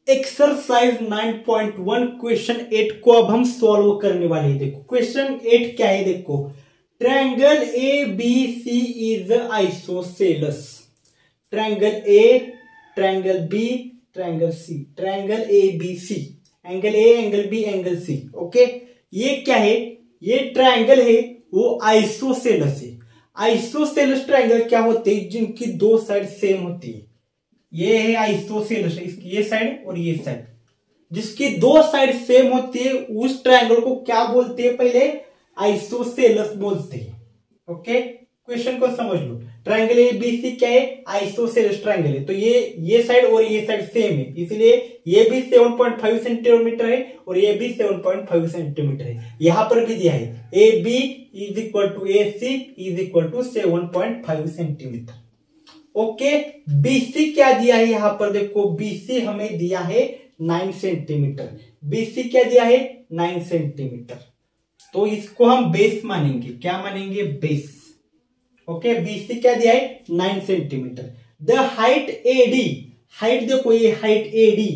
Exercise 9.1 question 8 को अब हम सॉल्व करने वाले हैं। देखो क्वेश्चन 8 क्या है, देखो triangle A B C is isosceles. Triangle A, triangle B, triangle C, triangle A B C, angle A, angle B, angle C. Okay, ये क्या है? ये ट्रायंगल है वो आइसोसेलस है। आइसोसेलस ट्रायंगल क्या होते हैं? जिनकी दो साइड सेम होती है। ये है आइसोसेलस, ये साइड और ये साइड, जिसकी दो साइड सेम होती है उस ट्रायंगल को क्या बोलते हैं? पहले आइसोसेलस बोलते हैं। ओके, क्वेश्चन को समझ लो। ट्रायंगल ए बी सी क्या है? आइसोसेलस ट्रायंगल है। तो ये साइड और ये साइड सेम है, इसलिए ये भी 7.5 सेंटीमीटर है और ये भी 7.5 सेंटीमीटर है। यहां पर भी दिया है A B is equal to A C is equal to 7.5 centimeter. Okay, BC क्या दिया है? यहां पर देखो बीसी हमें दिया है 9 सेंटीमीटर। बीसी क्या दिया है? 9 सेंटीमीटर। तो इसको हम बेस मानेंगे। क्या मानेंगे? बेस। ओके, बीसी क्या दिया है? 9 centimeter. The height AD, height देखो ये हाइट एडी,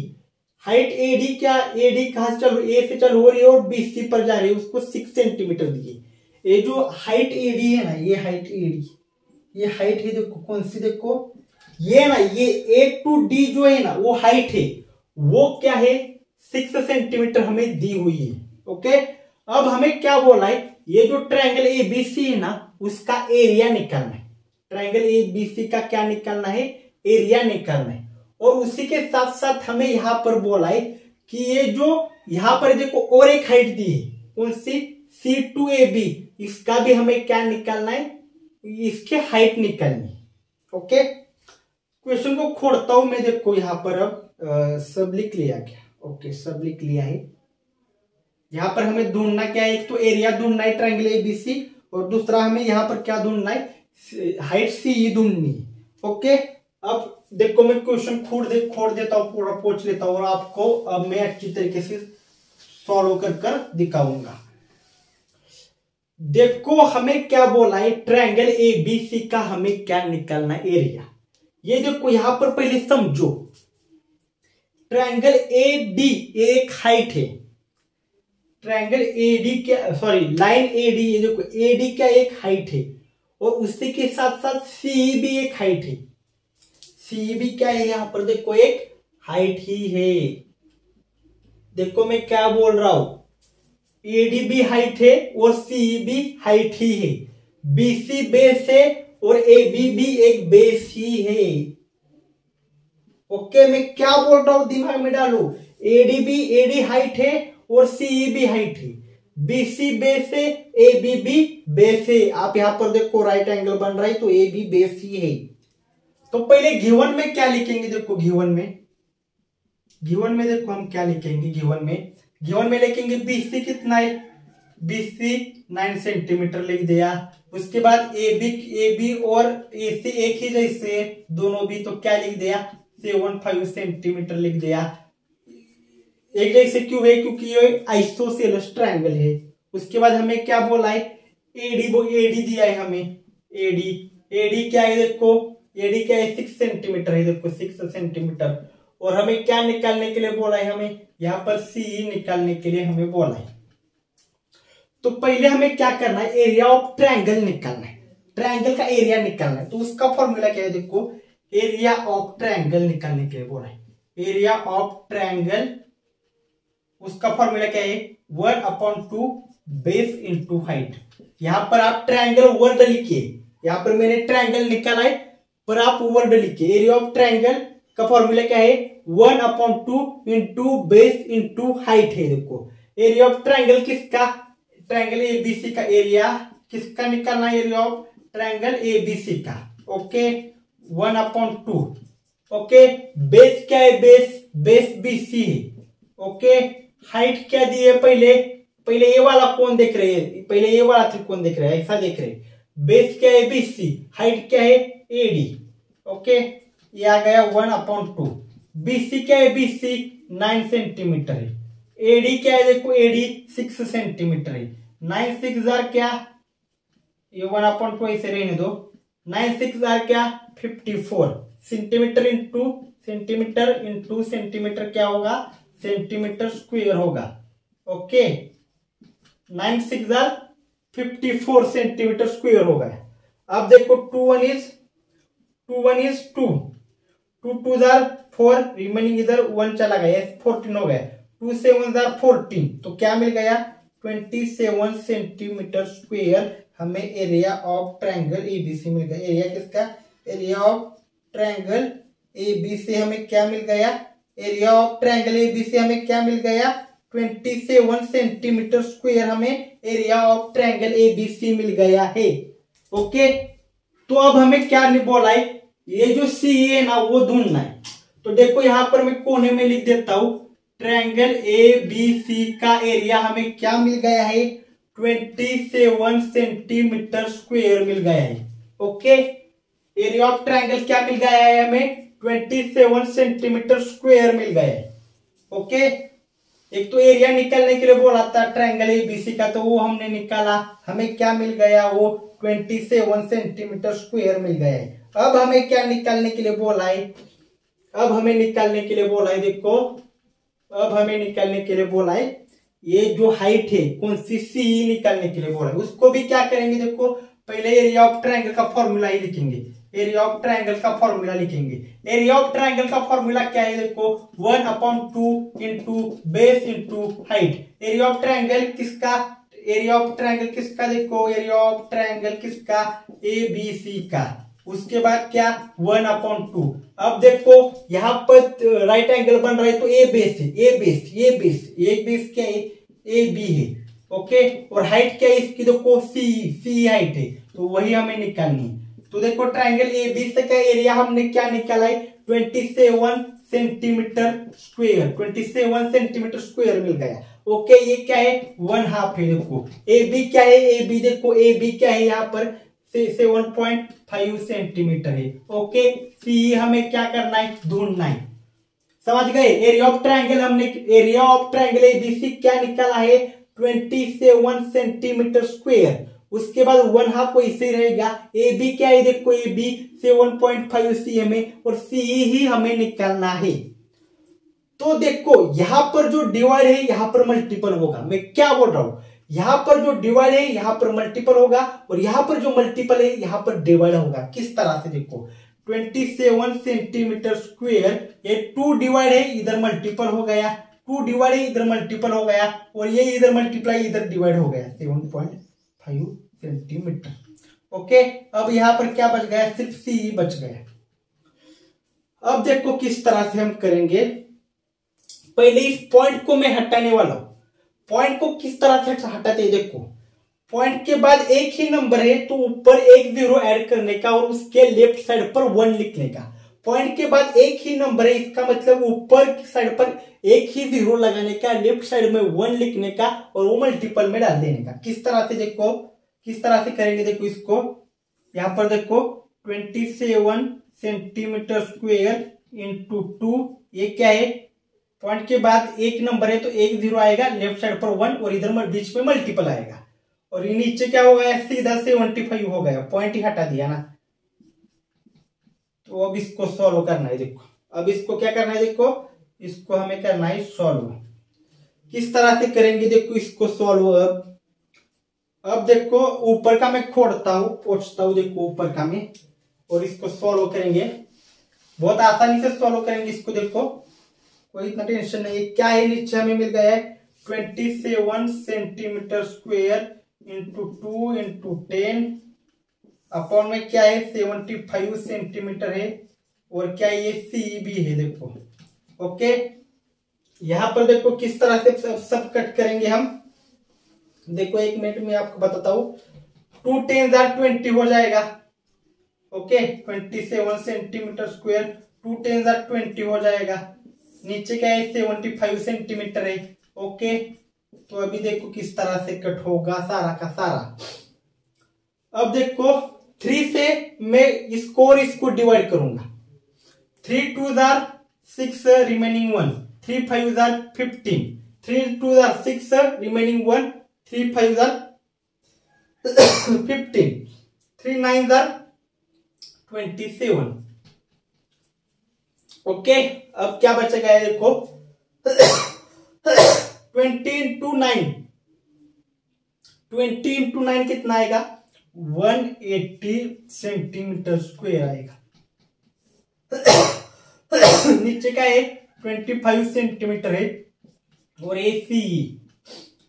हाइट एडी क्या? एडी कहां से चलो? ए से चलो हो रही है और बीसी पर जा रही है, उसको 6 सेंटीमीटर दिए। ये जो हाइट एडी है ना, ये हाइट एडी, ये हाइट है। देखो कौन सी? देखो ये ना, ये ए टू डी जो है ना वो हाइट है, वो क्या है? 6 सेंटीमीटर हमें दी हुई है। ओके, अब हमें क्या बोला है? ये जो ट्रायंगल ए बी सी है ना उसका एरिया निकालना है। ट्रायंगल ए बी सी का क्या निकालना है? एरिया निकालना है। और उसी के साथ साथ हमें यहां पर बोला है कि ये जो यहां पर देखो और एक हाइट दी है, कौन सी? सी टू ए बी, इसका भी हमें क्या निकालना है? इसके हाइट निकालनी। ओके, क्वेश्चन को खोलता हूं मैं। देखो यहां पर अब सब लिख लिया क्या? ओके, सब लिख लिया है। यहां पर हमें ढूंढना क्या है? एक तो एरिया ढूंढना है ट्रायंगल एबीसी, और दूसरा हमें यहां पर क्या ढूंढना है? हाइट सी ढूंढनी है। ओके, अब देखो मैं क्वेश्चन खोड़ देता हूं, पूरा पूछ लेता हूं और आपको अब मैं अच्छी तरीके से सॉल्व कर दिखाऊंगा। देखो हमें क्या बोला है? ट्रायंगल ए बी सी का हमें क्या निकालना है? एरिया। ये देखो यहां पर पहले समझो, ट्रायंगल ए डी एक हाइट है। ट्रायंगल ए डी क्या, सॉरी लाइन ए डी, ये देखो ए डी क्या एक हाइट है और उसी के साथ साथ सी भी एक हाइट है। सी भी क्या है? यहां पर देखो एक हाइट ही है। देखो मैं क्या बोल रहा हूं, एडी भी हाइट है और सी भी हाइट ही है। बीसी बेस है और एबी भी एक बेस ही है। ओके, मैं क्या बोल रहा हूं दिमाग में डालो। एडी हाइट है और सी भी हाइट है। बीसी बेस है, एबी भी बेस है। आप यहां पर देखो राइट एंगल बन रहा है तो ए भी बेस ही है। तो पहले गिवन में क्या लिखेंगे? देखो गिवन में देखो हम क्या लिखेंगे? गिवन में लिखेंगे बीसी कितना है? बीसी 9 सेंटीमीटर लिख दिया। उसके बाद ए बी और ए सी एक ही जैसे दोनों भी, तो क्या लिख दिया? 7.5 सेंटीमीटर लिख दिया। एक जैसे क्यों है? क्योंकि ये आइसोसेलस ट्रायंगल है। उसके बाद हमें क्या बोला है? एडी दिया है हमें। एडी क्या है? देखो एडी क्या है? 6 सेंटीमीटर है। देखो 6 सेंटीमीटर। और हमें क्या निकालने के लिए बोला है? हमें यहां पर सी निकालने के लिए हमें बोला है। तो पहले हमें क्या करना है? एरिया ऑफ ट्रायंगल निकालना है। ट्रायंगल का एरिया निकालना है। तो उसका फॉर्मूला क्या है? देखो एरिया ऑफ ट्रायंगल निकालने के लिए बोला है। एरिया ऑफ ट्रायंगल, उसका फॉर्मूला क्या है? 1/2 बेस इंटू हाइट। यहां पर आप ट्रायंगल वर्ड लिखिए। यहां पर मैंने ट्रायंगल निकाला है पर आप वर्ड लिखिए। एरिया ऑफ ट्रायंगल का फॉर्मूला क्या है? 1/2 इंटू बेस इंटू हाइट है। देखो एरिया ऑफ ट्रायंगल किसका? ट्रायंगल एबीसी का एरिया किसका निकालना है? एरिया ऑफ ट्रायंगल एबीसी का। ओके, 1/2। ओके, बेस क्या है? बेस बीसी है। ओके, हाइट क्या दी है? पहले ये वाला कौन देख रहे हैं? पहले ये वाला त्रिकोण देख रहे हैं, ऐसा देख रहे हैं। बेस क्या है? बीसी। हाइट क्या है? एडी। ओके, ये आ गया 1/2। बीसी क्या है? बीसी 9 सेंटीमीटर है। एडी क्या है? देखो एडी 6 सेंटीमीटर है। 9 6 क्या? ये 1/2 ऐसे रहने दो। 9 6 क्या? 54 centimetre into centimetre into centimetre क्या होगा, सेंटीमीटर स्क्वायर होगा। ओके, 9 6 जार 54 सेंटीमीटर स्क्वायर होगा। अब देखो 2 1 इज 2, 2 2 जार 4, रिमेनिंग इधर 1 चला गया, 14 हो गया। 2 7 जार 14, तो क्या मिल गया 27 सेंटीमीटर स्क्वायर हमें एरिया ऑफ ट्रायंगल एबीसी मिल गया। एरिया किसका, एरिया ऑफ ट्रायंगल एबीसी हमें क्या मिल गया, एरिया ऑफ ट्रायंगल एबीसी हमें क्या मिल गया 27 सेंटीमीटर स्क्वायर हमें एरिया ऑफ ट्रायंगल एबीसी मिल गया है। ओके, तो अब हमें क्या बोला है, ये जो सी है ना वो ढूंढना है। तो देखो यहां पर मैं कोने में लिख देता हूं, ट्रायंगल एबीसी का एरिया हमें क्या मिल गया है 27 सेंटीमीटर स्क्वायर मिल गया है। ओके, एरिया ऑफ ट्रायंगल क्या मिल गया है हमें 27 सेंटीमीटर स्क्वायर मिल गया है। ओके, एक तो एरिया निकालने के लिए बोला था ट्रायंगल एबीसी का, तो वो हमने निकाला, हमें क्या मिल गया वो 27 सेंटीमीटर स्क्वायर मिल गया है। अब हमें क्या निकालने के लिए बोला है, अब हमें निकालने के लिए बोला है, देखो अब हमें निकालने के लिए बोला है ये जो हाइट है कौन सी सी निकालने के लिए बोला है। उसको भी क्या करेंगे, देखो पहले एरिया ऑफ ट्रायंगल का फॉर्मूला ही लिखेंगे, एरिया ऑफ ट्रायंगल का फॉर्मूला लिखेंगे। एरिया ऑफ ट्रायंगल का फॉर्मूला क्या है, देखो 1/2 into base into height. Area of triangle किसका, एरिया ऑफ ट्रायंगल किसका, देखो एरिया ऑफ ट्रायंगल किसका ए बी सी का, उसके बाद क्या 1/2। अब देखो यहां पर राइट एंगल बन रहा है तो ए बेस है, ए बेस, ये बेस, एक बेस क्या है ए बी है। ओके, और हाइट क्या है इसकी, देखो सी हाइट है, तो वही हमें निकालनी है। तो देखो ट्रायंगल ए बी से का एरिया हमने क्या निकाला है 27 सेंटीमीटर स्क्वायर, 27 सेंटीमीटर स्क्वायर मिल गया। ओके, ये क्या है 1/2 है। देखो ए बी क्या है, ए बी देखो ए बी क्या है यहाँ पर 7.5 सेंटीमीटर है। ओके, सी हमें क्या करना है ढूंढना है, समझ गए। एरिया ऑफ ट्रायंगल हमने, एरिया ऑफ ट्रायंगल एबीसी क्या निकाला है 27 सेंटीमीटर स्क्वायर। उसके बाद 1/2 वैसे रहेगा। ए बी क्या है, देखो ए बी 7.5 cm है और सी ही हमें निकालना है। तो देखो यहां पर जो डिवाइड है यहां पर मल्टीपल होगा। मैं क्या बोल रहा हूं, यहां पर जो डिवाइड है यहां पर मल्टीपल होगा और यहां पर जो मल्टीपल है यहां पर डिवाइड होगा। किस तरह से, देखो 27 सेंटीमीटर स्क्वायर, ये 2 डिवाइड है इधर मल्टीपल हो गया, 2 डिवाइड है इधर मल्टीपल हो गया और ये इधर मल्टीप्लाई इधर डिवाइड हो गया 7.5 सेंटीमीटर। ओके, अब यहां पर क्या बच गया, सिर्फ सी बच गया। अब देखो किस तरह से हम करेंगे, पहले इस पॉइंट को मैं हटाने वाला हूं। पॉइंट को किस तरह से हटाते हैं, देखो पॉइंट के बाद एक ही नंबर है तो ऊपर एक 0 ऐड करने का और उसके लेफ्ट साइड पर 1 लिखने का। पॉइंट के बाद एक ही नंबर है, इसका मतलब ऊपर की साइड पर एक ही 0 लगाने का, लेफ्ट साइड में 1 लिखने का और वो मल्टीपल में डाल देने का। किस तरह से, देखो किस तरह से करेंगे, देखो इसको यहां पर देखो 27 सेंटीमीटर स्क्वायर इंटू 2, ये क्या है पॉइंट के बाद एक नंबर है तो एक 0 आएगा, लेफ्ट साइड पर 1 और इधर बीच में मल्टीपल आएगा और ये नीचे क्या हो गया सीधा 75 हो गया, पॉइंट ही हटा दिया ना। तो अब इसको सॉल्व करना है, देखो अब इसको क्या करना है, देखो इसको हमें करना है सॉल्व। किस तरह से करेंगे, देखो इसको सॉल्व। अब देखो ऊपर का मैं खोदता हूं, पोंछता हूं, देखो ऊपर का मैं, और इसको सॉल्व करेंगे, बहुत आसानी से सॉल्व करेंगे इसको। देखो कोई इतना टेंशन नहीं है। क्या है, नीचे हमें मिल गया है 27 centimetre square into 2 into 10 upon में क्या है 75 सेंटीमीटर है और क्या ये सी भी है, देखो। ओके, यहां पर देखो किस तरह से सब कट करेंगे हम, देखो 1 मिनट में आपको बताता हूं। 2 10 20 हो जाएगा। ओके, 27 सेंटीमीटर स्क्वायर 2 10 20 हो जाएगा। नीचे क्या है 75 सेंटीमीटर है। ओके, तो अभी देखो किस तरह से कट होगा सारा का सारा। अब देखो 3 से मैं इसको और इसको डिवाइड करूंगा। 3 2 6 रिमेनिंग 1, 3 5 15, 3 2 6 रिमेनिंग 1, 3 5 15, 3 9 27। ओके, अब क्या बचेगा देखो 20 into 9 कितना आएगा 180 सेंटीमीटर स्क्वायर आएगा। नीचे का है 25 सेंटीमीटर है और AC।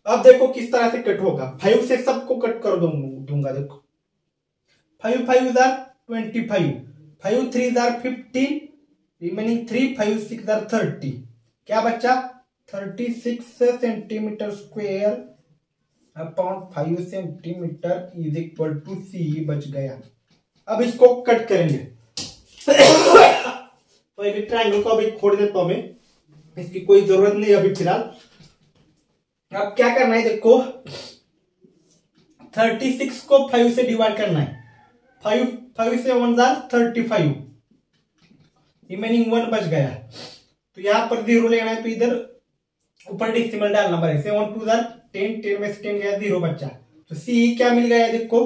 अब देखो किस तरह से कट होगा, 5 से सबको कट कर दूंगा। देखो 5 5 25, 5 3 15, रिमेनिंग 3, 5 6 30। क्या बच्चा 36 centimeter square upon 5 centimeter is equal to C बच गया। अब इसको कट करेंगे। तो एक ट्रायंगल को अभी खोल देता हूं मैं, इसकी कोई जरूरत नहीं अभी फिलहाल। अब क्या करना है देखो 36 को 5 से डिवाइड करना है। 5 से 1 35, रिमेनिंग 1 बच गया। तो यहां पर 0 लेना है, तो इधर ऊपर डेसिमल डालना पड़ेगा। 7 2 10, 10 में से 10 गया 0 बचा। तो C क्या मिल गया देखो,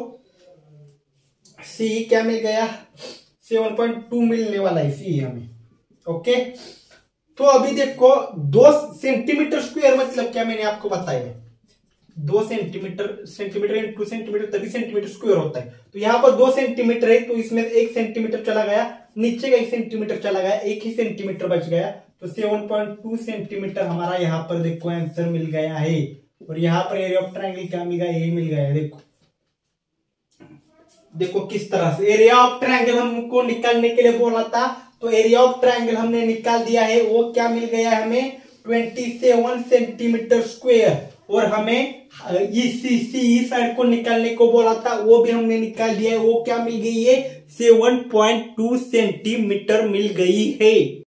C क्या मिल गया 7.2 मिलने वाला है C हमें। ओके, तो अभी देखो 2 सेंटीमीटर स्क्वायर मतलब क्या मैंने आपको बताया 2 सेंटीमीटर इंटू सेंटीमीटर तभी सेंटीमीटर स्क्वायर होता है। तो यहाँ पर 2 सेंटीमीटर है, तो इसमें 1 सेंटीमीटर चला गया, नीचे का 1 सेंटीमीटर चला गया, 1 ही सेंटीमीटर बच गया। तो 7.2 सेंटीमीटर हमारा यहाँ पर देखो आंसर मिल गया है। और यहाँ पर एरिया ऑफ ट्रायंगल क्या मिल गया, ये मिल गया है। देखो किस तरह से एरिया ऑफ ट्रायंगल हमको निकालने के लिए बोला था, तो एरिया ऑफ ट्रायंगल हमने निकाल दिया है। वो क्या मिल गया है हमें 27 सेंटीमीटर स्क्वायर। और हमें इस साइड को निकालने को बोला था, वो भी हमने निकाल दिया है। वो क्या मिल गई है 7.2 सेंटीमीटर मिल गई है।